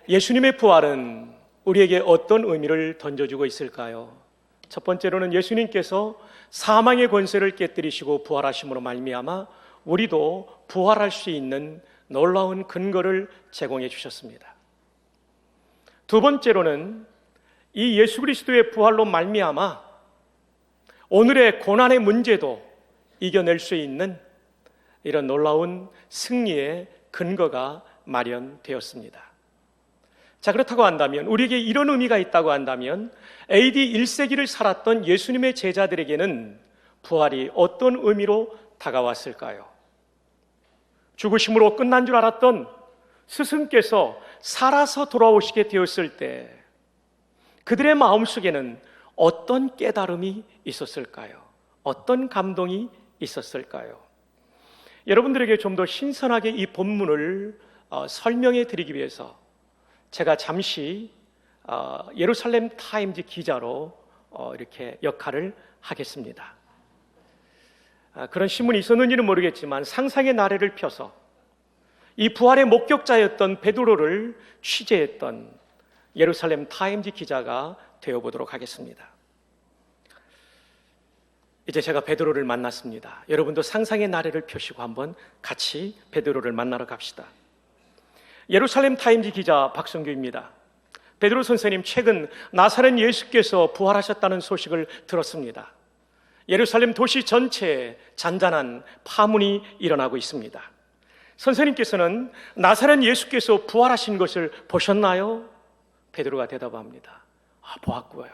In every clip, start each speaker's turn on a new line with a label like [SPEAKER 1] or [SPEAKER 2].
[SPEAKER 1] 예수님의 부활은 우리에게 어떤 의미를 던져주고 있을까요? 첫 번째로는 예수님께서 사망의 권세를 깨뜨리시고 부활하심으로 말미암아 우리도 부활할 수 있는 놀라운 근거를 제공해 주셨습니다. 두 번째로는 이 예수 그리스도의 부활로 말미암아 오늘의 고난의 문제도 이겨낼 수 있는 이런 놀라운 승리의 근거가 마련되었습니다. 자, 그렇다고 한다면, 우리에게 이런 의미가 있다고 한다면 AD 1세기를 살았던 예수님의 제자들에게는 부활이 어떤 의미로 다가왔을까요? 죽으심으로 끝난 줄 알았던 스승께서 살아서 돌아오시게 되었을 때 그들의 마음속에는 어떤 깨달음이 있었을까요? 어떤 감동이 있었을까요? 여러분들에게 좀 더 신선하게 이 본문을 설명해 드리기 위해서 제가 잠시 예루살렘 타임즈 기자로 이렇게 역할을 하겠습니다. 그런 신문이 있었는지는 모르겠지만 상상의 나래를 펴서 이 부활의 목격자였던 베드로를 취재했던 예루살렘 타임즈 기자가 되어보도록 하겠습니다. 이제 제가 베드로를 만났습니다. 여러분도 상상의 나래를 펴시고 한번 같이 베드로를 만나러 갑시다. 예루살렘 타임즈 기자 박성규입니다. 베드로 선생님, 최근 나사렛 예수께서 부활하셨다는 소식을 들었습니다. 예루살렘 도시 전체에 잔잔한 파문이 일어나고 있습니다. 선생님께서는 나사렛 예수께서 부활하신 것을 보셨나요? 베드로가 대답합니다. 보았고요.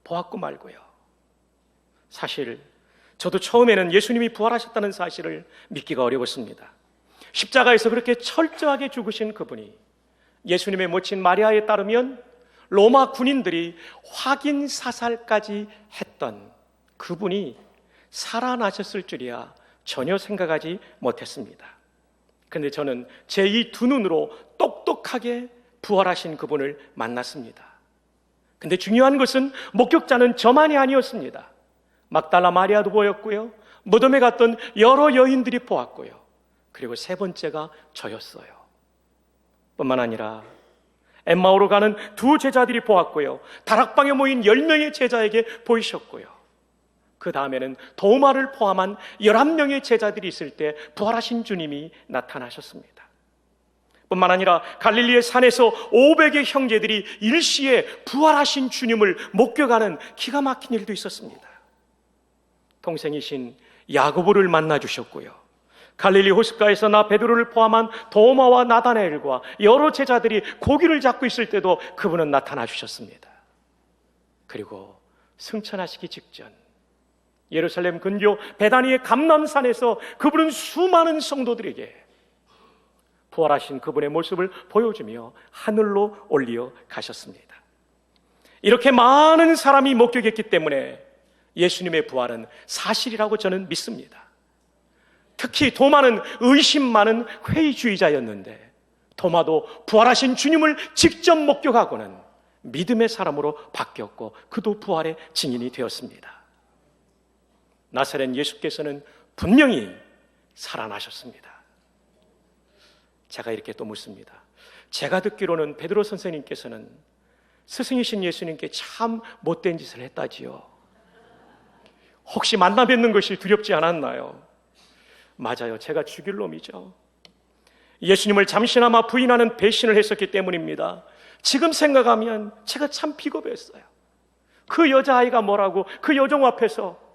[SPEAKER 1] 보았고 말고요. 사실 저도 처음에는 예수님이 부활하셨다는 사실을 믿기가 어려웠습니다. 십자가에서 그렇게 철저하게 죽으신 그분이, 예수님의 모친 마리아에 따르면 로마 군인들이 확인 사살까지 했던 그분이 살아나셨을 줄이야 전혀 생각하지 못했습니다. 그런데 저는 제 이 두 눈으로 똑똑하게 부활하신 그분을 만났습니다. 근데 중요한 것은 목격자는 저만이 아니었습니다. 막달라 마리아도 보였고요, 무덤에 갔던 여러 여인들이 보았고요, 그리고 세 번째가 저였어요. 뿐만 아니라 엠마오로 가는 두 제자들이 보았고요, 다락방에 모인 10명의 제자에게 보이셨고요, 그 다음에는 도마를 포함한 11명의 제자들이 있을 때 부활하신 주님이 나타나셨습니다. 뿐만 아니라 갈릴리의 산에서 500의 형제들이 일시에 부활하신 주님을 목격하는 기가 막힌 일도 있었습니다. 동생이신 야고보를 만나 주셨고요, 갈릴리 호숫가에서 나 베드로를 포함한 도마와 나다나엘과 여러 제자들이 고기를 잡고 있을 때도 그분은 나타나 주셨습니다. 그리고 승천하시기 직전 예루살렘 근교 베다니의 감람산에서 그분은 수많은 성도들에게 부활하신 그분의 모습을 보여주며 하늘로 올려 가셨습니다. 이렇게 많은 사람이 목격했기 때문에 예수님의 부활은 사실이라고 저는 믿습니다. 특히 도마는 의심 많은 회의주의자였는데 도마도 부활하신 주님을 직접 목격하고는 믿음의 사람으로 바뀌었고 그도 부활의 증인이 되었습니다. 나사렛 예수께서는 분명히 살아나셨습니다. 제가 이렇게 또 묻습니다. 제가 듣기로는 베드로 선생님께서는 스승이신 예수님께 참 못된 짓을 했다지요. 혹시 만나 뵙는 것이 두렵지 않았나요? 맞아요. 제가 죽일 놈이죠. 예수님을 잠시나마 부인하는 배신을 했었기 때문입니다. 지금 생각하면 제가 참 비겁했어요. 그 여자아이가 뭐라고 그 여종 앞에서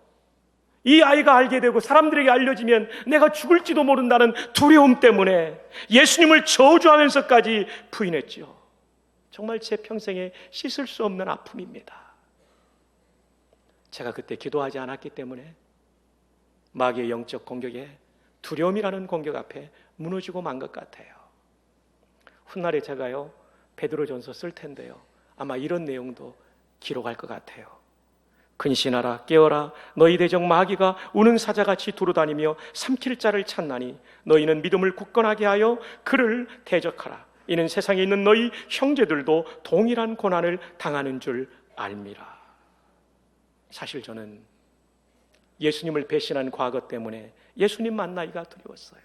[SPEAKER 1] 이 아이가 알게 되고 사람들에게 알려지면 내가 죽을지도 모른다는 두려움 때문에 예수님을 저주하면서까지 부인했죠. 정말 제 평생에 씻을 수 없는 아픔입니다. 제가 그때 기도하지 않았기 때문에 마귀의 영적 공격에, 두려움이라는 공격 앞에 무너지고 만 것 같아요. 훗날에 제가요 베드로전서 쓸 텐데요, 아마 이런 내용도 기록할 것 같아요. 근신하라, 깨어라. 너희 대적 마귀가 우는 사자같이 두루다니며 삼킬 자를 찾나니 너희는 믿음을 굳건하게 하여 그를 대적하라. 이는 세상에 있는 너희 형제들도 동일한 고난을 당하는 줄 알미라. 사실 저는 예수님을 배신한 과거 때문에 예수님 만나기가 두려웠어요.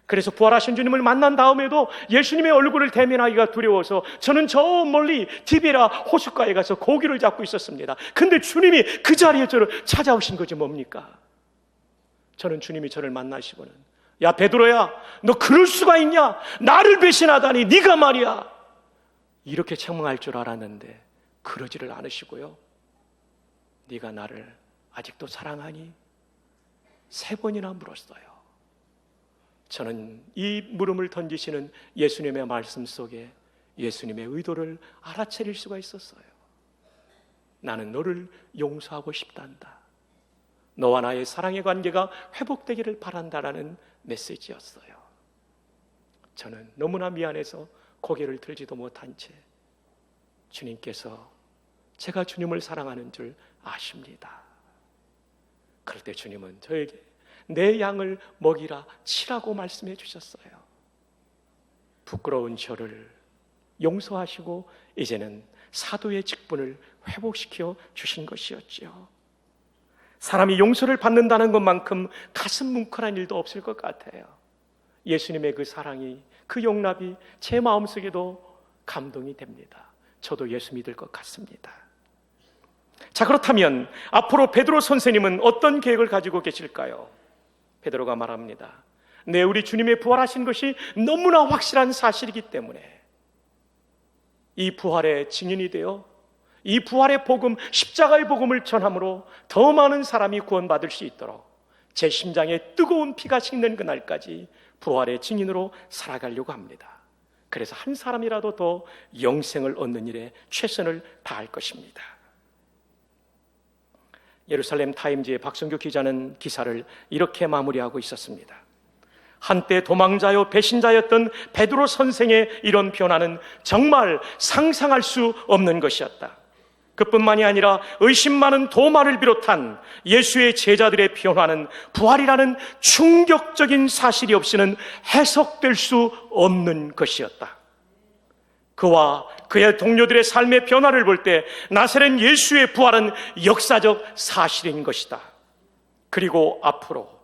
[SPEAKER 1] 그래서 부활하신 주님을 만난 다음에도 예수님의 얼굴을 대면하기가 두려워서 저는 저 멀리 디베라 호숫가에 가서 고기를 잡고 있었습니다. 근데 주님이 그 자리에 저를 찾아오신 거지 뭡니까? 저는 주님이 저를 만나시고는, 야 베드로야, 너 그럴 수가 있냐? 나를 배신하다니 네가 말이야, 이렇게 책망할 줄 알았는데 그러지를 않으시고요, 네가 나를 아직도 사랑하니? 3번이나 물었어요. 저는 이 물음을 던지시는 예수님의 말씀 속에 예수님의 의도를 알아차릴 수가 있었어요. 나는 너를 용서하고 싶단다. 너와 나의 사랑의 관계가 회복되기를 바란다라는 메시지였어요. 저는 너무나 미안해서 고개를 들지도 못한 채 주님께서 제가 주님을 사랑하는 줄 아십니다. 그럴 때 주님은 저에게 내 양을 먹이라 치라고 말씀해 주셨어요. 부끄러운 저를 용서하시고 이제는 사도의 직분을 회복시켜 주신 것이었지요. 사람이 용서를 받는다는 것만큼 가슴 뭉클한 일도 없을 것 같아요. 예수님의 그 사랑이, 그 용납이 제 마음속에도 감동이 됩니다. 저도 예수 믿을 것 같습니다. 자, 그렇다면 앞으로 베드로 선생님은 어떤 계획을 가지고 계실까요? 베드로가 말합니다. 네, 우리 주님의 부활하신 것이 너무나 확실한 사실이기 때문에 이 부활의 증인이 되어 이 부활의 복음, 십자가의 복음을 전함으로 더 많은 사람이 구원받을 수 있도록 제 심장에 뜨거운 피가 식는 그날까지 부활의 증인으로 살아가려고 합니다. 그래서 한 사람이라도 더 영생을 얻는 일에 최선을 다할 것입니다. 예루살렘 타임즈의 박성규 기자는 기사를 이렇게 마무리하고 있었습니다. 한때 도망자요 배신자였던 베드로 선생의 이런 변화는 정말 상상할 수 없는 것이었다. 그뿐만이 아니라 의심 많은 도마를 비롯한 예수의 제자들의 변화는 부활이라는 충격적인 사실이 없이는 해석될 수 없는 것이었다. 그와 그의 동료들의 삶의 변화를 볼 때 나사렛 예수의 부활은 역사적 사실인 것이다. 그리고 앞으로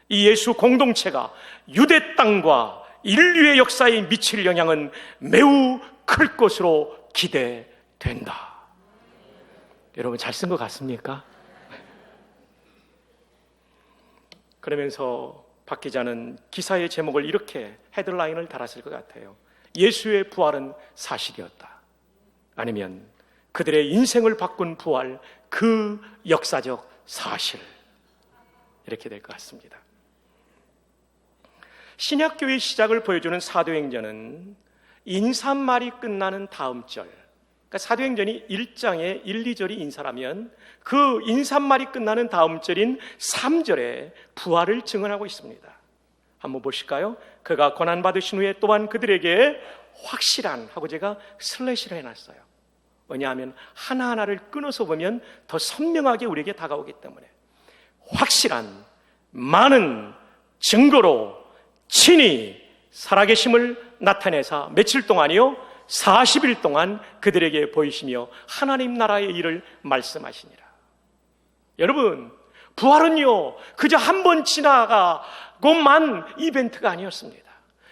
[SPEAKER 1] 이 예수 공동체가 유대 땅과 인류의 역사에 미칠 영향은 매우 클 것으로 기대된다. 여러분 잘 쓴 것 같습니까? 그러면서 박 기자는 기사의 제목을 이렇게 헤드라인을 달았을 것 같아요. 예수의 부활은 사실이었다. 아니면 그들의 인생을 바꾼 부활, 그 역사적 사실. 이렇게 될 것 같습니다. 신약교의 시작을 보여주는 사도행전은 인사말이 끝나는 다음 절, 그러니까 사도행전이 1장에 1, 2절이 인사라면 그 인사말이 끝나는 다음 절인 3절에 부활을 증언하고 있습니다. 한번 보실까요? 그가 고난받으신 후에 또한 그들에게 확실한 하고 제가 슬래시를 해놨어요. 왜냐하면 하나하나를 끊어서 보면 더 선명하게 우리에게 다가오기 때문에 확실한 많은 증거로 친히 살아계심을 나타내사 며칠 동안이요? 40일 동안 그들에게 보이시며 하나님 나라의 일을 말씀하시니라. 여러분, 부활은요 그저 한 번 지나가고만 이벤트가 아니었습니다.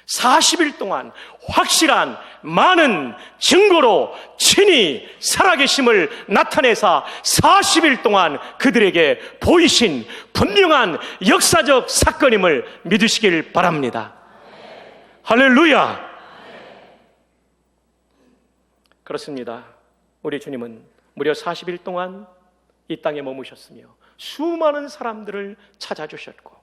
[SPEAKER 1] 40일 동안 확실한 많은 증거로 친히 살아계심을 나타내사 40일 동안 그들에게 보이신 분명한 역사적 사건임을 믿으시길 바랍니다. 할렐루야! 그렇습니다. 우리 주님은 무려 40일 동안 이 땅에 머무셨으며 수많은 사람들을 찾아주셨고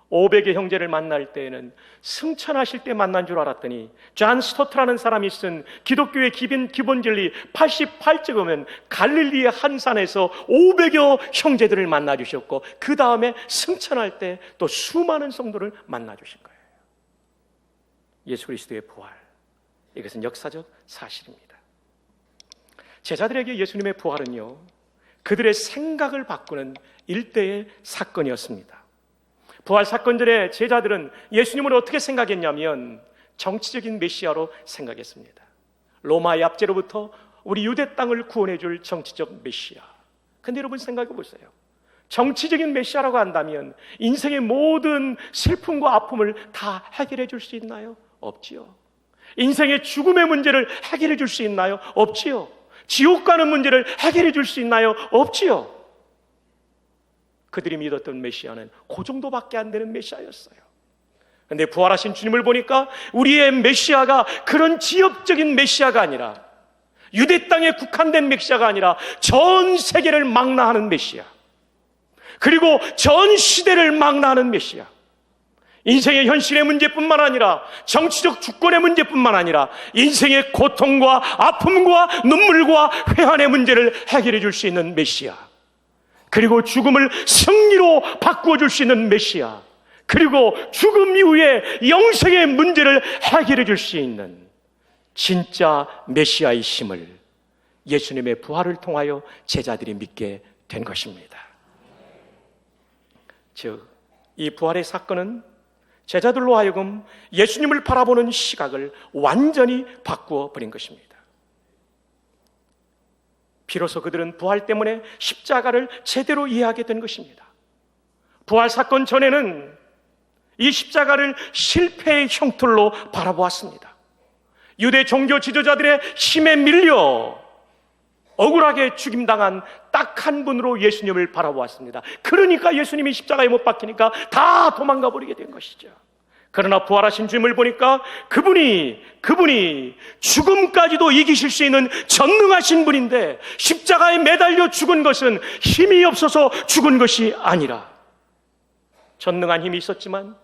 [SPEAKER 1] 500의 형제를 만날 때에는 승천하실 때 만난 줄 알았더니 존 스토트라는 사람이 쓴 기독교의 기본 진리 88쪽이면 갈릴리의 한 산에서 500여 형제들을 만나주셨고 그 다음에 승천할 때 또 수많은 성도를 만나주신 거예요. 예수 그리스도의 부활, 이것은 역사적 사실입니다. 제자들에게 예수님의 부활은요 그들의 생각을 바꾸는 일대의 사건이었습니다. 부활 사건 전에 제자들은 예수님을 어떻게 생각했냐면 정치적인 메시아로 생각했습니다. 로마의 압제로부터 우리 유대 땅을 구원해 줄 정치적 메시아. 근데 여러분 생각해 보세요. 정치적인 메시아라고 한다면 인생의 모든 슬픔과 아픔을 다 해결해 줄 수 있나요? 없지요. 인생의 죽음의 문제를 해결해 줄 수 있나요? 없지요. 지옥 가는 문제를 해결해 줄 수 있나요? 없지요. 그들이 믿었던 메시아는 그 정도밖에 안 되는 메시아였어요. 그런데 부활하신 주님을 보니까 우리의 메시아가 그런 지역적인 메시아가 아니라, 유대 땅에 국한된 메시아가 아니라 전 세계를 망라하는 메시아, 그리고 전 시대를 망라하는 메시아, 인생의 현실의 문제뿐만 아니라 정치적 주권의 문제뿐만 아니라 인생의 고통과 아픔과 눈물과 회한의 문제를 해결해 줄 수 있는 메시아, 그리고 죽음을 승리로 바꾸어 줄 수 있는 메시아, 그리고 죽음 이후에 영생의 문제를 해결해 줄 수 있는 진짜 메시아의 힘을 예수님의 부활을 통하여 제자들이 믿게 된 것입니다. 즉, 이 부활의 사건은 제자들로 하여금 예수님을 바라보는 시각을 완전히 바꾸어 버린 것입니다. 비로소 그들은 부활 때문에 십자가를 제대로 이해하게 된 것입니다. 부활 사건 전에는 이 십자가를 실패의 형틀로 바라보았습니다. 유대 종교 지도자들의 힘에 밀려 억울하게 죽임당한 딱 한 분으로 예수님을 바라보았습니다. 그러니까 예수님이 십자가에 못 박히니까 다 도망가 버리게 된 것이죠. 그러나 부활하신 주님을 보니까 그분이 죽음까지도 이기실 수 있는 전능하신 분인데, 십자가에 매달려 죽은 것은 힘이 없어서 죽은 것이 아니라 전능한 힘이 있었지만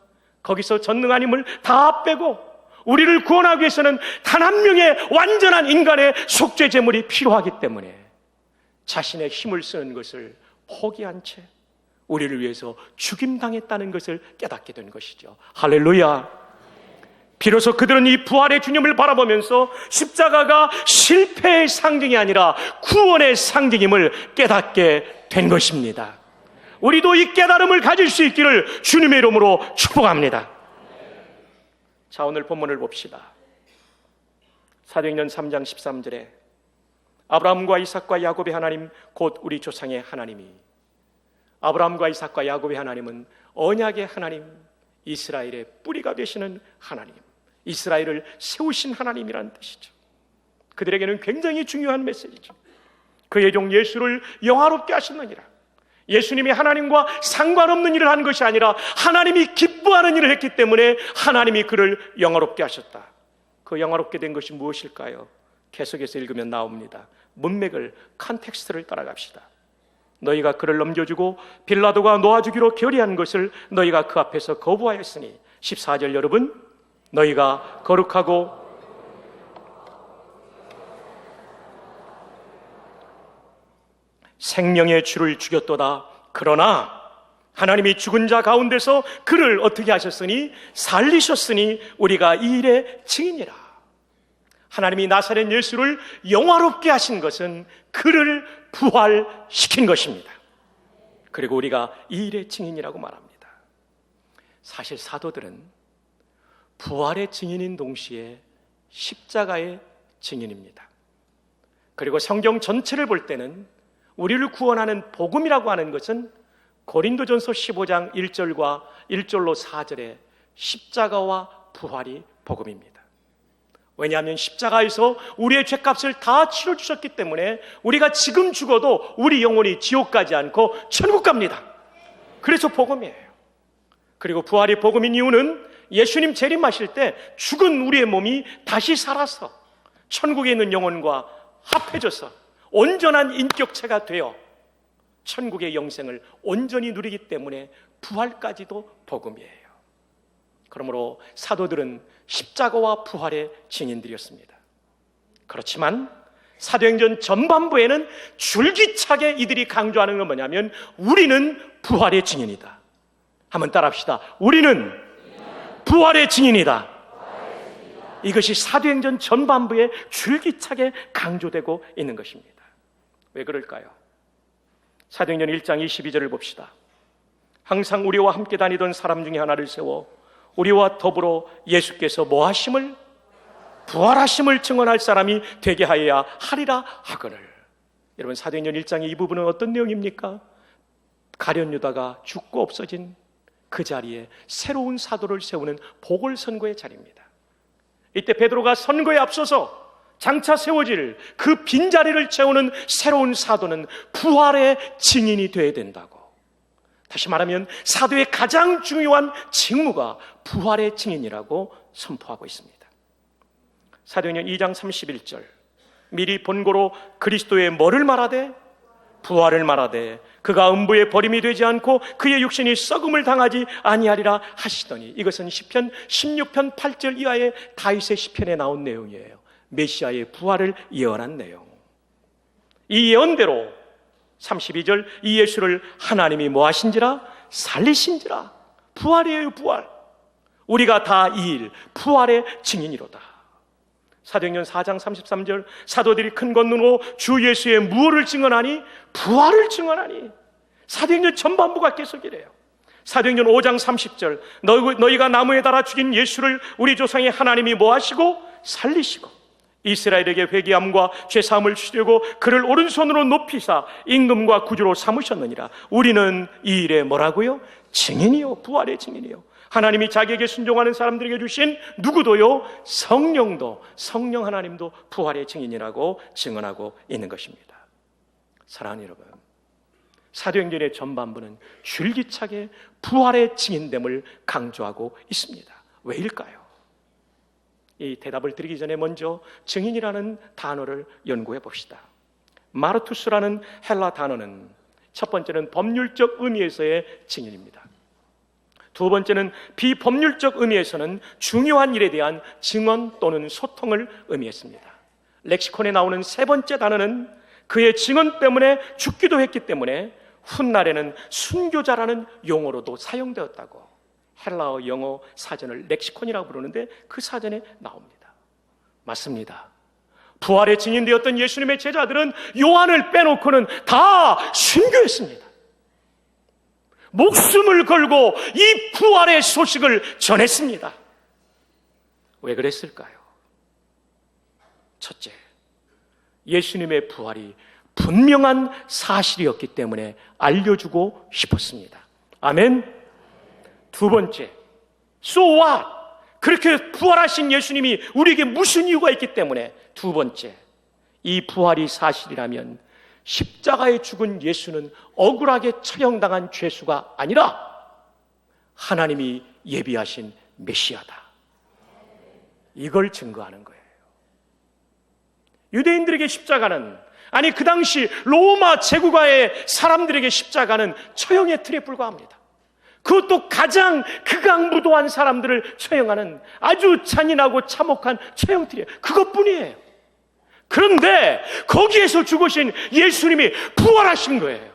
[SPEAKER 1] 거기서 전능한 힘을 다 빼고 우리를 구원하기 위해서는 단 한 명의 완전한 인간의 속죄 제물이 필요하기 때문에 자신의 힘을 쓰는 것을 포기한 채 우리를 위해서 죽임당했다는 것을 깨닫게 된 것이죠. 할렐루야. 비로소 그들은 이 부활의 주님을 바라보면서 십자가가 실패의 상징이 아니라 구원의 상징임을 깨닫게 된 것입니다. 우리도 이 깨달음을 가질 수 있기를 주님의 이름으로 축복합니다. 자, 오늘 본문을 봅시다. 사도행전 3장 13절에 아브라함과 이삭과 야곱의 하나님, 곧 우리 조상의 하나님이, 아브라함과 이삭과 야곱의 하나님은 언약의 하나님, 이스라엘의 뿌리가 되시는 하나님, 이스라엘을 세우신 하나님이라는 뜻이죠. 그들에게는 굉장히 중요한 메시지죠. 그의 종 예수를 영화롭게 하셨느니라. 예수님이 하나님과 상관없는 일을 한 것이 아니라 하나님이 기뻐하는 일을 했기 때문에 하나님이 그를 영화롭게 하셨다. 그 영화롭게 된 것이 무엇일까요? 계속해서 읽으면 나옵니다. 문맥을, 컨텍스트를 따라갑시다. 너희가 그를 넘겨주고 빌라도가 놓아주기로 결의한 것을 너희가 그 앞에서 거부하였으니, 14절 여러분, 너희가 거룩하고 생명의 주를 죽였도다. 그러나 하나님이 죽은 자 가운데서 그를 어떻게 하셨으니? 살리셨으니 우리가 이 일의 증인이라. 하나님이 나사렛 예수를 영화롭게 하신 것은 그를 부활시킨 것입니다. 그리고 우리가 이 일의 증인이라고 말합니다. 사실 사도들은 부활의 증인인 동시에 십자가의 증인입니다. 그리고 성경 전체를 볼 때는 우리를 구원하는 복음이라고 하는 것은 고린도전서 15장 1절과 1절로 4절에 십자가와 부활이 복음입니다. 왜냐하면 십자가에서 우리의 죄값을 다 치러주셨기 때문에 우리가 지금 죽어도 우리 영혼이 지옥 가지 않고 천국 갑니다. 그래서 복음이에요. 그리고 부활이 복음인 이유는 예수님 재림하실 때 죽은 우리의 몸이 다시 살아서 천국에 있는 영혼과 합해져서 온전한 인격체가 되어 천국의 영생을 온전히 누리기 때문에 부활까지도 복음이에요. 그러므로 사도들은 십자가와 부활의 증인들이었습니다. 그렇지만 사도행전 전반부에는 줄기차게 이들이 강조하는 건 뭐냐면 우리는 부활의 증인이다. 한번 따라합시다. 우리는 부활의 증인이다. 이것이 사도행전 전반부에 줄기차게 강조되고 있는 것입니다. 왜 그럴까요? 사도행전 1장 22절을 봅시다. 항상 우리와 함께 다니던 사람 중에 하나를 세워 우리와 더불어 예수께서 뭐하심을? 부활하심을 증언할 사람이 되게 하여야 하리라 하거늘. 여러분, 사도행전 1장의 이 부분은 어떤 내용입니까? 가룟 유다가 죽고 없어진 그 자리에 새로운 사도를 세우는 보궐선거의 자리입니다. 이때 베드로가 선거에 앞서서 장차 세워질 그 빈자리를 채우는 새로운 사도는 부활의 증인이 되어야 된다고. 다시 말하면 사도의 가장 중요한 직무가 부활의 증인이라고 선포하고 있습니다. 사도행전 2장 31절, 미리 본고로 그리스도의 뭐를 말하되? 부활을 말하되 그가 음부에 버림이 되지 않고 그의 육신이 썩음을 당하지 아니하리라 하시더니, 이것은 시편 16편 8절 이하의 다윗의 시편에 나온 내용이에요. 메시아의 부활을 예언한 내용. 이 예언대로 32절, 이 예수를 하나님이 뭐 하신지라? 살리신지라. 부활이에요, 부활. 우리가 다 이 일, 부활의 증인이로다. 사도행전 4장 33절, 사도들이 큰 권능으로 주 예수의 무엇을 증언하니? 부활을 증언하니. 사도행전 전반부가 계속 이래요. 사도행전 5장 30절, 너희가 나무에 달아 죽인 예수를 우리 조상의 하나님이 뭐 하시고? 살리시고 이스라엘에게 회개함과 죄사함을 주시려고 그를 오른손으로 높이사 임금과 구주로 삼으셨느니라. 우리는 이 일에 뭐라고요? 증인이요, 부활의 증인이요. 하나님이 자기에게 순종하는 사람들에게 주신 누구도요? 성령도, 성령 하나님도 부활의 증인이라고 증언하고 있는 것입니다. 사랑하는 여러분, 사도행전의 전반부는 줄기차게 부활의 증인됨을 강조하고 있습니다. 왜일까요? 이 대답을 드리기 전에 먼저 증인이라는 단어를 연구해 봅시다. 마르투스라는 헬라 단어는 첫 번째는 법률적 의미에서의 증인입니다. 두 번째는 비법률적 의미에서는 중요한 일에 대한 증언 또는 소통을 의미했습니다. 렉시콘에 나오는 세 번째 단어는 그의 증언 때문에 죽기도 했기 때문에 훗날에는 순교자라는 용어로도 사용되었다고 헬라어 영어 사전을 렉시콘이라고 부르는데 그 사전에 나옵니다. 맞습니다. 부활의 증인되었던 예수님의 제자들은 요한을 빼놓고는 다 순교했습니다. 목숨을 걸고 이 부활의 소식을 전했습니다. 왜 그랬을까요? 첫째, 예수님의 부활이 분명한 사실이었기 때문에 알려주고 싶었습니다. 아멘. 두 번째, so what? 그렇게 부활하신 예수님이 우리에게 무슨 이유가 있기 때문에. 두 번째, 이 부활이 사실이라면 십자가에 죽은 예수는 억울하게 처형당한 죄수가 아니라 하나님이 예비하신 메시아다. 이걸 증거하는 거예요. 유대인들에게 십자가는, 아니 그 당시 로마 제국가의 사람들에게 십자가는 처형의 틀에 불과합니다. 그것도 가장 극악무도한 사람들을 처형하는 아주 잔인하고 참혹한 처형틀이에요. 그것뿐이에요. 그런데 거기에서 죽으신 예수님이 부활하신 거예요.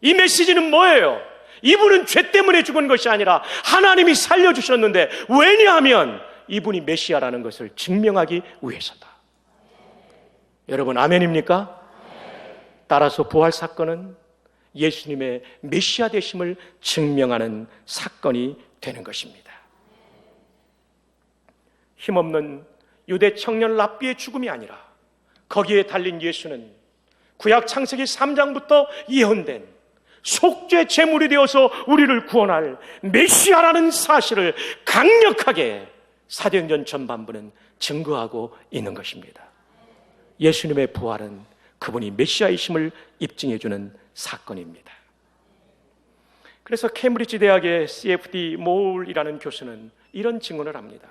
[SPEAKER 1] 이 메시지는 뭐예요? 이분은 죄 때문에 죽은 것이 아니라 하나님이 살려주셨는데, 왜냐하면 이분이 메시아라는 것을 증명하기 위해서다. 여러분 아멘입니까? 따라서 부활 사건은 예수님의 메시아 되심을 증명하는 사건이 되는 것입니다. 힘없는 유대 청년 랍비의 죽음이 아니라 거기에 달린 예수는 구약 창세기 3장부터 예언된 속죄 제물이 되어서 우리를 구원할 메시아라는 사실을 강력하게 사도행전 전반부는 증거하고 있는 것입니다. 예수님의 부활은 그분이 메시아이심을 입증해주는 사건입니다. 그래서 케임브리지 대학의 CFD 모울이라는 교수는 이런 증언을 합니다.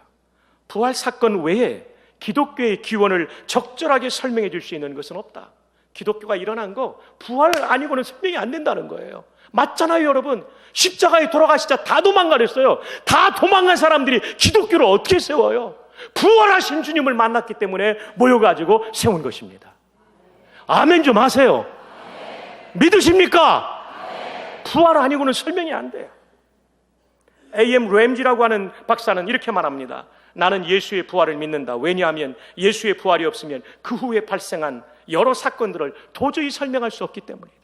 [SPEAKER 1] 부활 사건 외에 기독교의 기원을 적절하게 설명해 줄 수 있는 것은 없다. 기독교가 일어난 거 부활 아니고는 설명이 안 된다는 거예요. 맞잖아요, 여러분. 십자가에 돌아가시자 다 도망가랬어요. 다 도망간 사람들이 기독교를 어떻게 세워요? 부활하신 주님을 만났기 때문에 모여가지고 세운 것입니다. 아멘 좀 하세요. 믿으십니까? 부활 아니고는 설명이 안 돼요. A.M. 램지라고 하는 박사는 이렇게 말합니다. 나는 예수의 부활을 믿는다. 왜냐하면 예수의 부활이 없으면 그 후에 발생한 여러 사건들을 도저히 설명할 수 없기 때문이다.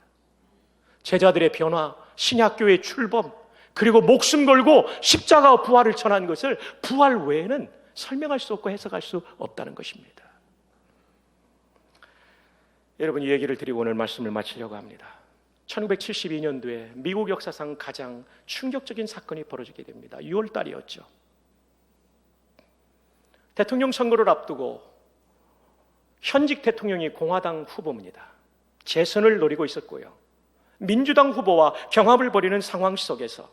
[SPEAKER 1] 제자들의 변화, 신약교의 출범, 그리고 목숨 걸고 십자가와 부활을 전한 것을 부활 외에는 설명할 수 없고 해석할 수 없다는 것입니다. 여러분, 이 얘기를 드리고 오늘 말씀을 마치려고 합니다. 1972년도에 미국 역사상 가장 충격적인 사건이 벌어지게 됩니다. 6월 달이었죠. 대통령 선거를 앞두고 현직 대통령이 공화당 후보입니다. 재선을 노리고 있었고요. 민주당 후보와 경합을 벌이는 상황 속에서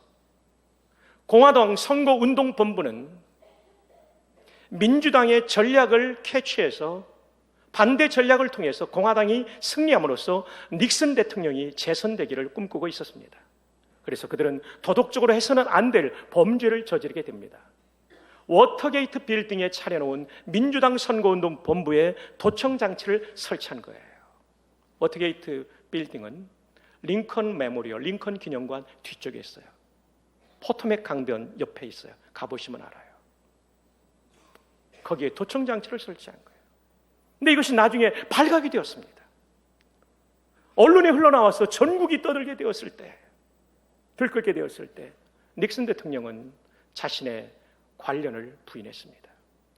[SPEAKER 1] 공화당 선거운동본부는 민주당의 전략을 캐치해서 반대 전략을 통해서 공화당이 승리함으로써 닉슨 대통령이 재선되기를 꿈꾸고 있었습니다. 그래서 그들은 도덕적으로 해서는 안 될 범죄를 저지르게 됩니다. 워터게이트 빌딩에 차려놓은 민주당 선거운동 본부에 도청 장치를 설치한 거예요. 워터게이트 빌딩은 링컨 메모리얼, 링컨 기념관 뒤쪽에 있어요. 포토맥 강변 옆에 있어요. 가보시면 알아요. 거기에 도청 장치를 설치한 거예요. 근데 이것이 나중에 발각이 되었습니다. 언론에 흘러나와서 전국이 떠들게 되었을 때, 들끓게 되었을 때 닉슨 대통령은 자신의 관련을 부인했습니다.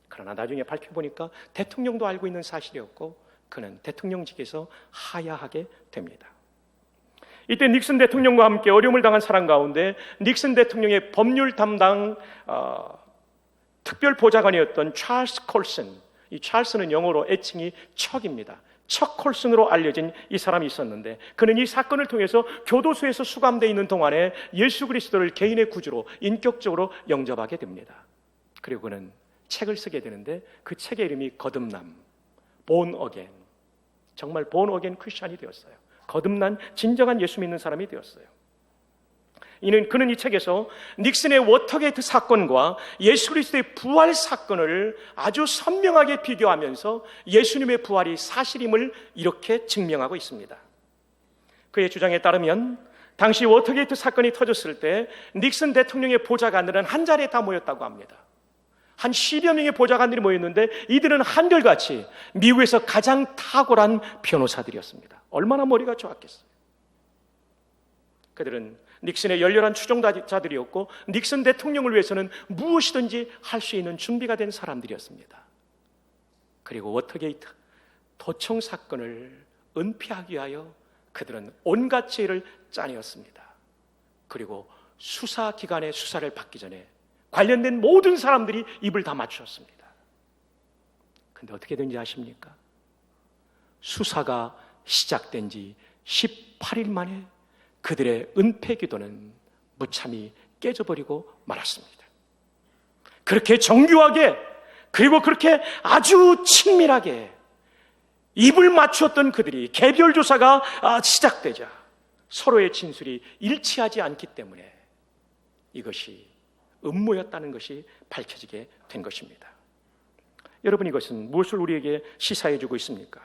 [SPEAKER 1] 그러나 나중에 밝혀보니까 대통령도 알고 있는 사실이었고 그는 대통령직에서 하야하게 됩니다. 이때 닉슨 대통령과 함께 어려움을 당한 사람 가운데 닉슨 대통령의 법률 담당 특별보좌관이었던 찰스 콜슨, 이 찰스는 영어로 애칭이 척입니다. 척 콜슨으로 알려진 이 사람이 있었는데 그는 이 사건을 통해서 교도소에서 수감되어 있는 동안에 예수 그리스도를 개인의 구주로 인격적으로 영접하게 됩니다. 그리고 그는 책을 쓰게 되는데 그 책의 이름이 거듭남, Born Again. 정말 Born Again 크리스찬이 되었어요. 거듭난 진정한 예수 믿는 사람이 되었어요. 그는 이 책에서 닉슨의 워터게이트 사건과 예수 그리스도의 부활 사건을 아주 선명하게 비교하면서 예수님의 부활이 사실임을 이렇게 증명하고 있습니다. 그의 주장에 따르면 당시 워터게이트 사건이 터졌을 때 닉슨 대통령의 보좌관들은 한 자리에 다 모였다고 합니다. 한 10여 명의 보좌관들이 모였는데 이들은 한결같이 미국에서 가장 탁월한 변호사들이었습니다. 얼마나 머리가 좋았겠어요. 그들은 닉슨의 열렬한 추종자들이었고 닉슨 대통령을 위해서는 무엇이든지 할 수 있는 준비가 된 사람들이었습니다. 그리고 워터게이트 도청 사건을 은폐하기 위하여 그들은 온갖 죄를 짜내었습니다. 그리고 수사기관의 수사를 받기 전에 관련된 모든 사람들이 입을 다 맞추었습니다. 근데 어떻게 된지 아십니까? 수사가 시작된 지 18일 만에 그들의 은폐 기도는 무참히 깨져버리고 말았습니다. 그렇게 정교하게 그리고 그렇게 아주 친밀하게 입을 맞추었던 그들이 개별 조사가 시작되자 서로의 진술이 일치하지 않기 때문에 이것이 음모였다는 것이 밝혀지게 된 것입니다. 여러분, 이것은 무엇을 우리에게 시사해 주고 있습니까?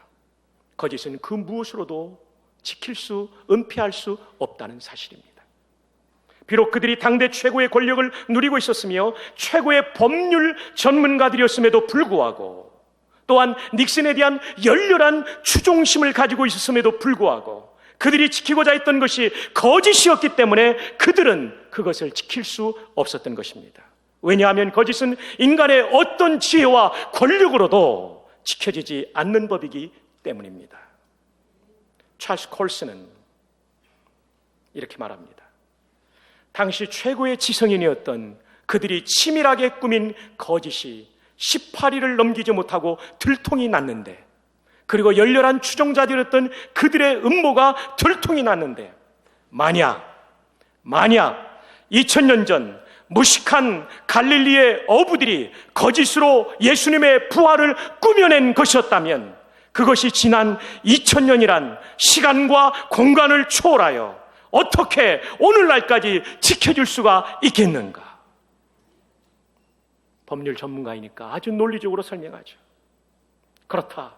[SPEAKER 1] 거짓은 그 무엇으로도 지킬 수, 은폐할 수 없다는 사실입니다. 비록 그들이 당대 최고의 권력을 누리고 있었으며 최고의 법률 전문가들이었음에도 불구하고 또한 닉슨에 대한 열렬한 추종심을 가지고 있었음에도 불구하고 그들이 지키고자 했던 것이 거짓이었기 때문에 그들은 그것을 지킬 수 없었던 것입니다. 왜냐하면 거짓은 인간의 어떤 지혜와 권력으로도 지켜지지 않는 법이기 때문입니다. 찰스 콜슨은 이렇게 말합니다. 당시 최고의 지성인이었던 그들이 치밀하게 꾸민 거짓이 18일을 넘기지 못하고 들통이 났는데, 그리고 열렬한 추종자들이었던 그들의 음모가 들통이 났는데, 만약 2000년 전 무식한 갈릴리의 어부들이 거짓으로 예수님의 부활을 꾸며낸 것이었다면 그것이 지난 2000년이란 시간과 공간을 초월하여 어떻게 오늘날까지 지켜줄 수가 있겠는가? 법률 전문가이니까 아주 논리적으로 설명하죠. 그렇다.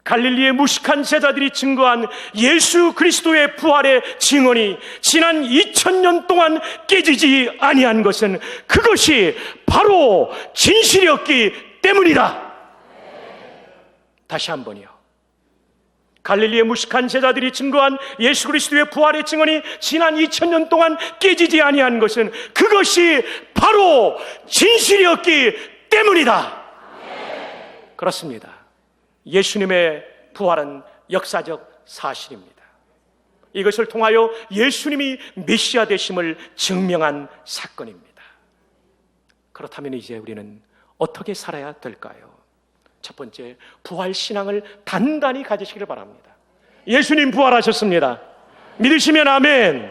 [SPEAKER 1] 갈릴리의 무식한 제자들이 증거한 예수 그리스도의 부활의 증언이 지난 2000년 동안 깨지지 아니한 것은 그것이 바로 진실이었기 때문이다. 다시 한번요. 갈릴리의 무식한 제자들이 증거한 예수 그리스도의 부활의 증언이 지난 2000년 동안 깨지지 아니한 것은 그것이 바로 진실이었기 때문이다. 그렇습니다. 예수님의 부활은 역사적 사실입니다. 이것을 통하여 예수님이 메시아 되심을 증명한 사건입니다. 그렇다면 이제 우리는 어떻게 살아야 될까요? 첫 번째, 부활 신앙을 단단히 가지시기를 바랍니다. 예수님 부활하셨습니다. 믿으시면 아멘.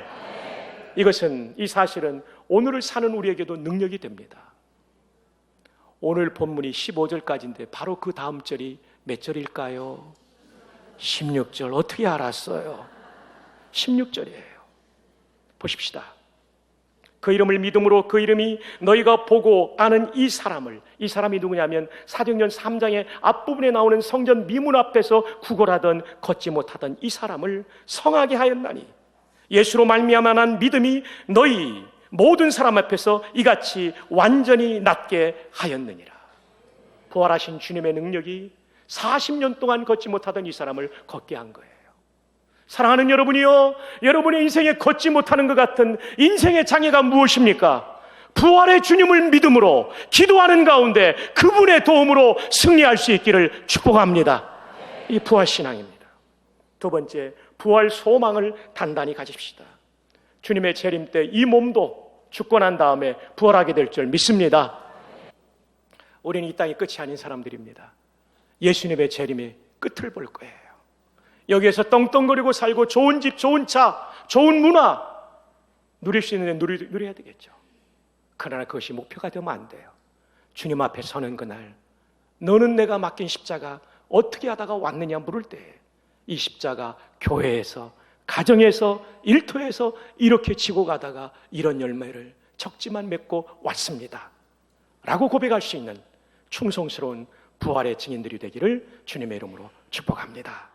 [SPEAKER 1] 이 사실은 오늘을 사는 우리에게도 능력이 됩니다. 오늘 본문이 15절까지인데 바로 그 다음 절이 몇 절일까요? 16절. 어떻게 알았어요? 16절이에요. 보십시다. 그 이름을 믿음으로 그 이름이 너희가 보고 아는 이 사람이 누구냐면 사도행전 3장의 앞부분에 나오는 성전 미문 앞에서 구걸하던 걷지 못하던 이 사람을 성하게 하였나니 예수로 말미암아 난 믿음이 너희 모든 사람 앞에서 이같이 완전히 낫게 하였느니라. 부활하신 주님의 능력이 40년 동안 걷지 못하던 이 사람을 걷게 한 거예요. 사랑하는 여러분이요, 여러분의 인생에 걷지 못하는 것 같은 인생의 장애가 무엇입니까? 부활의 주님을 믿음으로 기도하는 가운데 그분의 도움으로 승리할 수 있기를 축복합니다. 이 부활신앙입니다. 두 번째, 부활 소망을 단단히 가집시다. 주님의 재림 때 이 몸도 죽고 난 다음에 부활하게 될 줄 믿습니다. 우리는 이 땅이 끝이 아닌 사람들입니다. 예수님의 재림의 끝을 볼 거예요. 여기에서 떵떵거리고 살고 좋은 집, 좋은 차, 좋은 문화 누릴 수 있는데 누려야 되겠죠. 그러나 그것이 목표가 되면 안 돼요. 주님 앞에 서는 그날 너는 내가 맡긴 십자가 어떻게 하다가 왔느냐 물을 때 이 십자가 교회에서, 가정에서, 일터에서 이렇게 지고 가다가 이런 열매를 적지만 맺고 왔습니다 라고 고백할 수 있는 충성스러운 부활의 증인들이 되기를 주님의 이름으로 축복합니다.